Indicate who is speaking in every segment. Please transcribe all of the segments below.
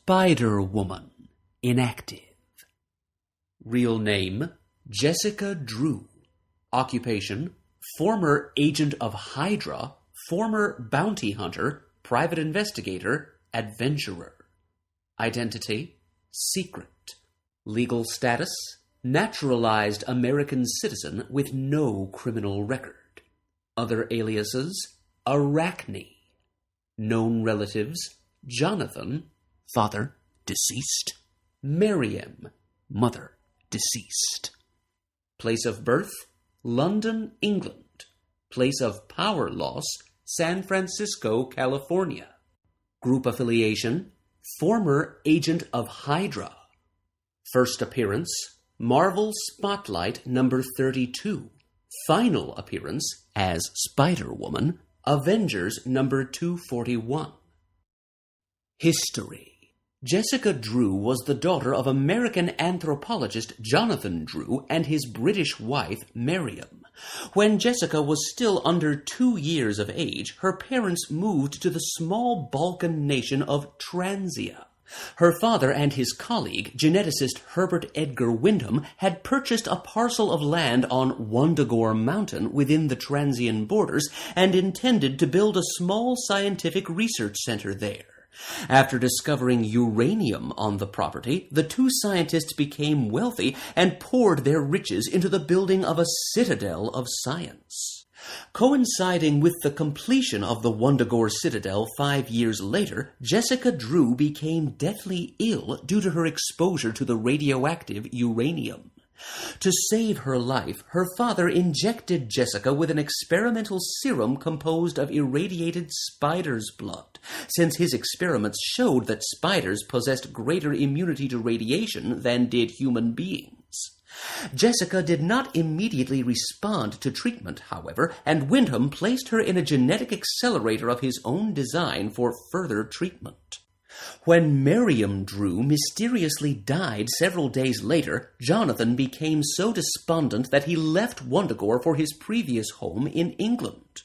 Speaker 1: Spider-Woman, Inactive. Real name, Jessica Drew. Occupation, former agent of Hydra, former bounty hunter, private investigator, adventurer. Identity, secret. Legal status, naturalized American citizen with no criminal record. Other aliases, Arachne. Known relatives, Jonathan, father, deceased. Miriam, mother, deceased. Place of birth, London, England. Place of power loss, San Francisco, California. Group affiliation, former agent of Hydra. First appearance, Marvel Spotlight number 32. Final appearance as Spider-Woman, Avengers number 241. History. Jessica Drew was the daughter of American anthropologist Jonathan Drew and his British wife Miriam. When Jessica was still under 2 years of age, her parents moved to the small Balkan nation of Transia. Her father and his colleague, geneticist Herbert Edgar Wyndham, had purchased a parcel of land on Wundagore Mountain within the Transian borders and intended to build a small scientific research center there. After discovering uranium on the property, the two scientists became wealthy and poured their riches into the building of a citadel of science. Coinciding with the completion of the Wundagore Citadel 5 years later, Jessica Drew became deathly ill due to her exposure to the radioactive uranium. To save her life, her father injected Jessica with an experimental serum composed of irradiated spider's blood, since his experiments showed that spiders possessed greater immunity to radiation than did human beings. Jessica did not immediately respond to treatment, however, and Wyndham placed her in a genetic accelerator of his own design for further treatment. When Miriam Drew mysteriously died several days later, Jonathan became so despondent that he left Wundagore for his previous home in England.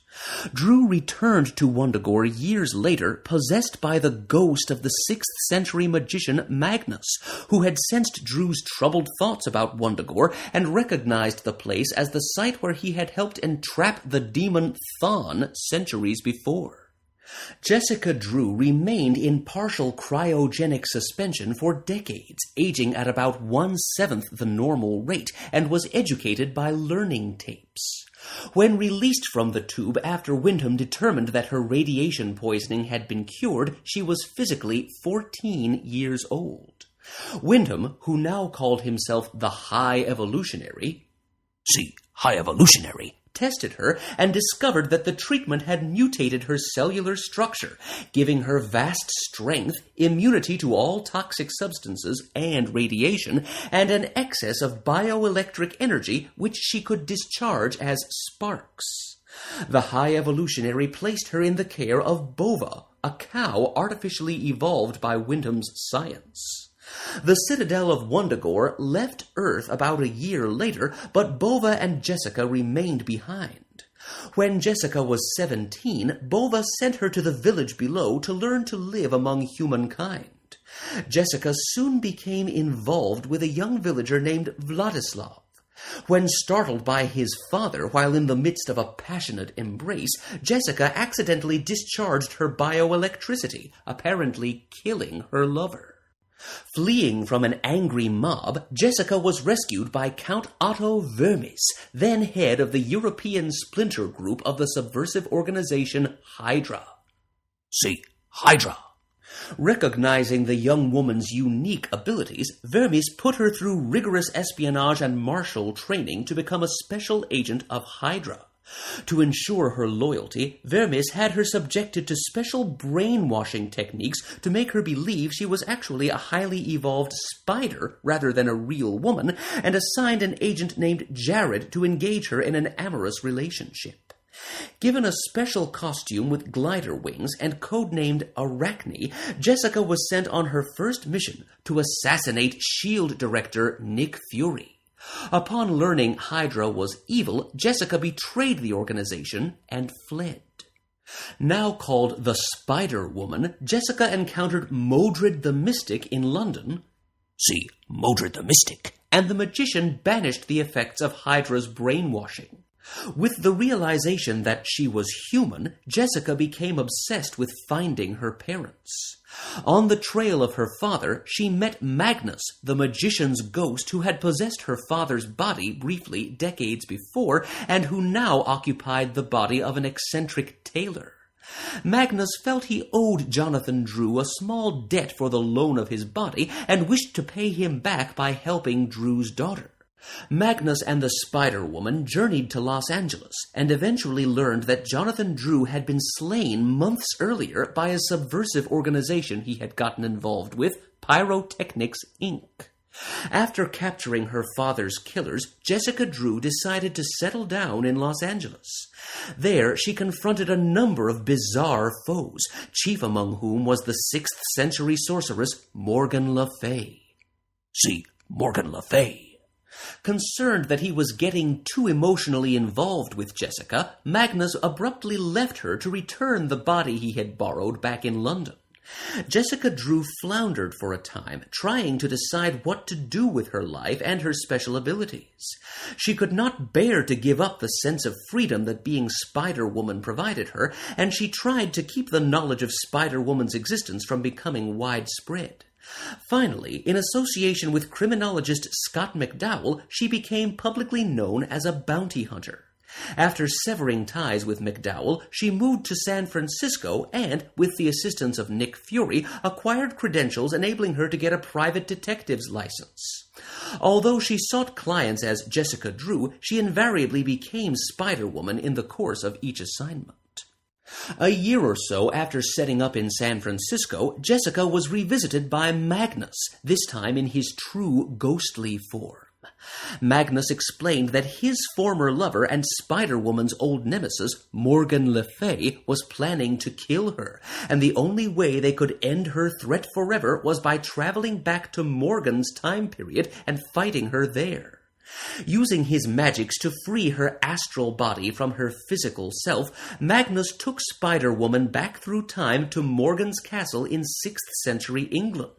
Speaker 1: Drew returned to Wundagore years later, possessed by the ghost of the 6th century magician Magnus, who had sensed Drew's troubled thoughts about Wundagore and recognized the place as the site where he had helped entrap the demon Thon centuries before. Jessica Drew remained in partial cryogenic suspension for decades, aging at about 1/7 the normal rate, and was educated by learning tapes. When released from the tube after Wyndham determined that her radiation poisoning had been cured, she was physically 14 years old. Wyndham, who now called himself the High Evolutionary, tested her and discovered that the treatment had mutated her cellular structure, giving her vast strength, immunity to all toxic substances and radiation, and an excess of bioelectric energy which she could discharge as sparks. The High Evolutionary placed her in the care of Bova, a cow artificially evolved by Wyndham's science. The Citadel of Wundagore left Earth about a year later, but Bova and Jessica remained behind. When Jessica was 17, Bova sent her to the village below to learn to live among humankind. Jessica soon became involved with a young villager named Vladislav. When startled by his father while in the midst of a passionate embrace, Jessica accidentally discharged her bioelectricity, apparently killing her lover. Fleeing from an angry mob, Jessica was rescued by Count Otto Vermis, then head of the European splinter group of the subversive organization Hydra. Hydra. Recognizing the young woman's unique abilities, Vermis put her through rigorous espionage and martial training to become a special agent of Hydra. To ensure her loyalty, Vermis had her subjected to special brainwashing techniques to make her believe she was actually a highly evolved spider rather than a real woman, and assigned an agent named Jared to engage her in an amorous relationship. Given a special costume with glider wings and codenamed Arachne, Jessica was sent on her first mission to assassinate S.H.I.E.L.D. director Nick Fury. Upon learning Hydra was evil, Jessica betrayed the organization and fled. Now called the Spider-Woman, Jessica encountered Modred the Mystic in London. See, Modred the Mystic. And the magician banished the effects of Hydra's brainwashing. With the realization that she was human, Jessica became obsessed with finding her parents. On the trail of her father, she met Magnus, the magician's ghost who had possessed her father's body briefly decades before and who now occupied the body of an eccentric tailor. Magnus felt he owed Jonathan Drew a small debt for the loan of his body and wished to pay him back by helping Drew's daughter. Magnus and the Spider-Woman journeyed to Los Angeles and eventually learned that Jonathan Drew had been slain months earlier by a subversive organization he had gotten involved with, Pyrotechnics, Inc. After capturing her father's killers, Jessica Drew decided to settle down in Los Angeles. There, she confronted a number of bizarre foes, chief among whom was the 6th century sorceress Morgan Le Fay. See, Morgan Le Fay. Concerned that he was getting too emotionally involved with Jessica, Magnus abruptly left her to return the body he had borrowed back in London. Jessica Drew floundered for a time, trying to decide what to do with her life and her special abilities. She could not bear to give up the sense of freedom that being Spider-Woman provided her, and she tried to keep the knowledge of Spider-Woman's existence from becoming widespread. Finally, in association with criminologist Scott McDowell, she became publicly known as a bounty hunter. After severing ties with McDowell, she moved to San Francisco and, with the assistance of Nick Fury, acquired credentials enabling her to get a private detective's license. Although she sought clients as Jessica Drew, she invariably became Spider-Woman in the course of each assignment. A year or so after setting up in San Francisco, Jessica was revisited by Magnus, this time in his true ghostly form. Magnus explained that his former lover and Spider-Woman's old nemesis, Morgan Le Fay, was planning to kill her, and the only way they could end her threat forever was by traveling back to Morgan's time period and fighting her there. Using his magics to free her astral body from her physical self, Magnus took Spider-Woman back through time to Morgan's castle in 6th century England.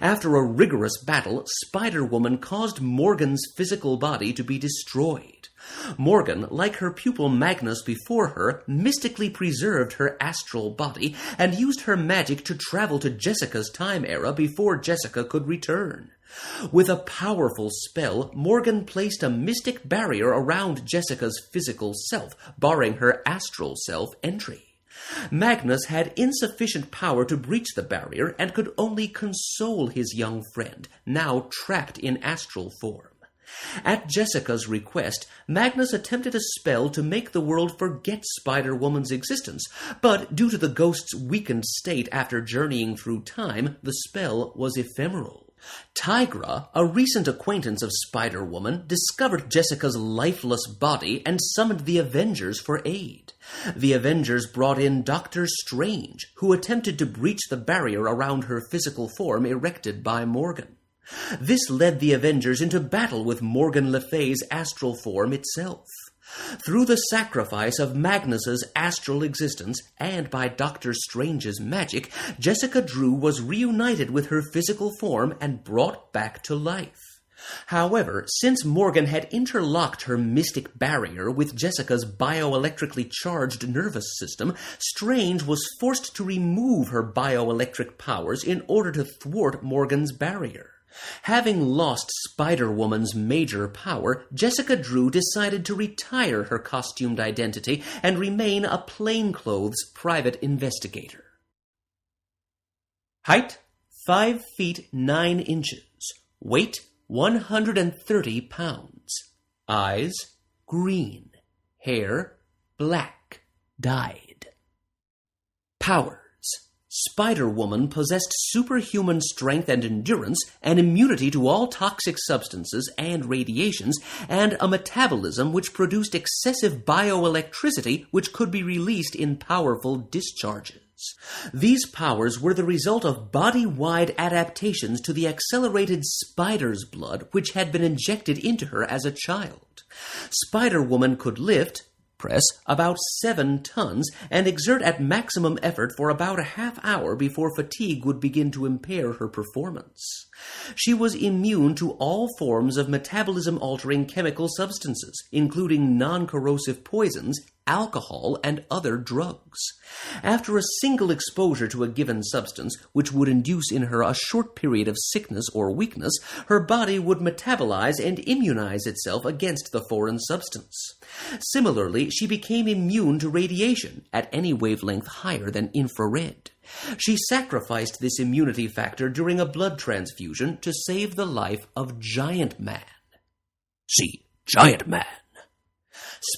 Speaker 1: After a rigorous battle, Spider-Woman caused Morgan's physical body to be destroyed. Morgan, like her pupil Magnus before her, mystically preserved her astral body and used her magic to travel to Jessica's time era before Jessica could return. With a powerful spell, Morgan placed a mystic barrier around Jessica's physical self, barring her astral self entry. Magnus had insufficient power to breach the barrier and could only console his young friend, now trapped in astral form. At Jessica's request, Magnus attempted a spell to make the world forget Spider-Woman's existence, but due to the ghost's weakened state after journeying through time, the spell was ephemeral. Tigra, a recent acquaintance of Spider-Woman, discovered Jessica's lifeless body and summoned the Avengers for aid. The Avengers brought in Dr. Strange, who attempted to breach the barrier around her physical form erected by Morgan. This led the Avengers into battle with Morgan Le Fay's astral form itself. Through the sacrifice of Magnus's astral existence and by Dr. Strange's magic, Jessica Drew was reunited with her physical form and brought back to life. However, since Morgan had interlocked her mystic barrier with Jessica's bioelectrically charged nervous system, Strange was forced to remove her bioelectric powers in order to thwart Morgan's barrier. Having lost Spider-Woman's major power, Jessica Drew decided to retire her costumed identity and remain a plainclothes private investigator. Height, 5 feet 9 inches. Weight, 130 pounds. Eyes, green. Hair, black. Dyed. Powers. Spider-Woman possessed superhuman strength and endurance, an immunity to all toxic substances and radiations, and a metabolism which produced excessive bioelectricity which could be released in powerful discharges. These powers were the result of body-wide adaptations to the accelerated spider's blood which had been injected into her as a child. Spider-Woman could lift, press about 7 tons and exert at maximum effort for about a half hour before fatigue would begin to impair her performance. She was immune to all forms of metabolism-altering chemical substances, including non-corrosive poisons, alcohol, and other drugs. After a single exposure to a given substance, which would induce in her a short period of sickness or weakness, her body would metabolize and immunize itself against the foreign substance. Similarly, she became immune to radiation at any wavelength higher than infrared. She sacrificed this immunity factor during a blood transfusion to save the life of Giant Man. See Giant Man.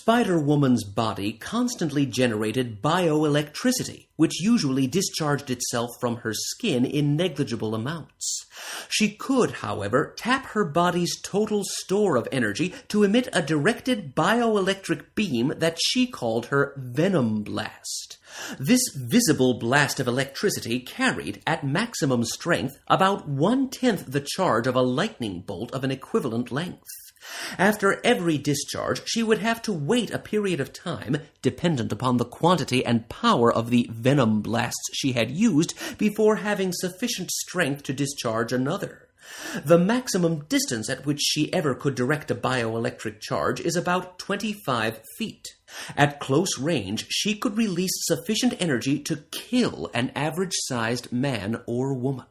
Speaker 1: Spider-Woman's body constantly generated bioelectricity, which usually discharged itself from her skin in negligible amounts. She could, however, tap her body's total store of energy to emit a directed bioelectric beam that she called her Venom Blast. This visible blast of electricity carried, at maximum strength, about 1/10 the charge of a lightning bolt of an equivalent length. After every discharge, she would have to wait a period of time, dependent upon the quantity and power of the venom blasts she had used, before having sufficient strength to discharge another. The maximum distance at which she ever could direct a bioelectric charge is about 25 feet. At close range, she could release sufficient energy to kill an average-sized man or woman.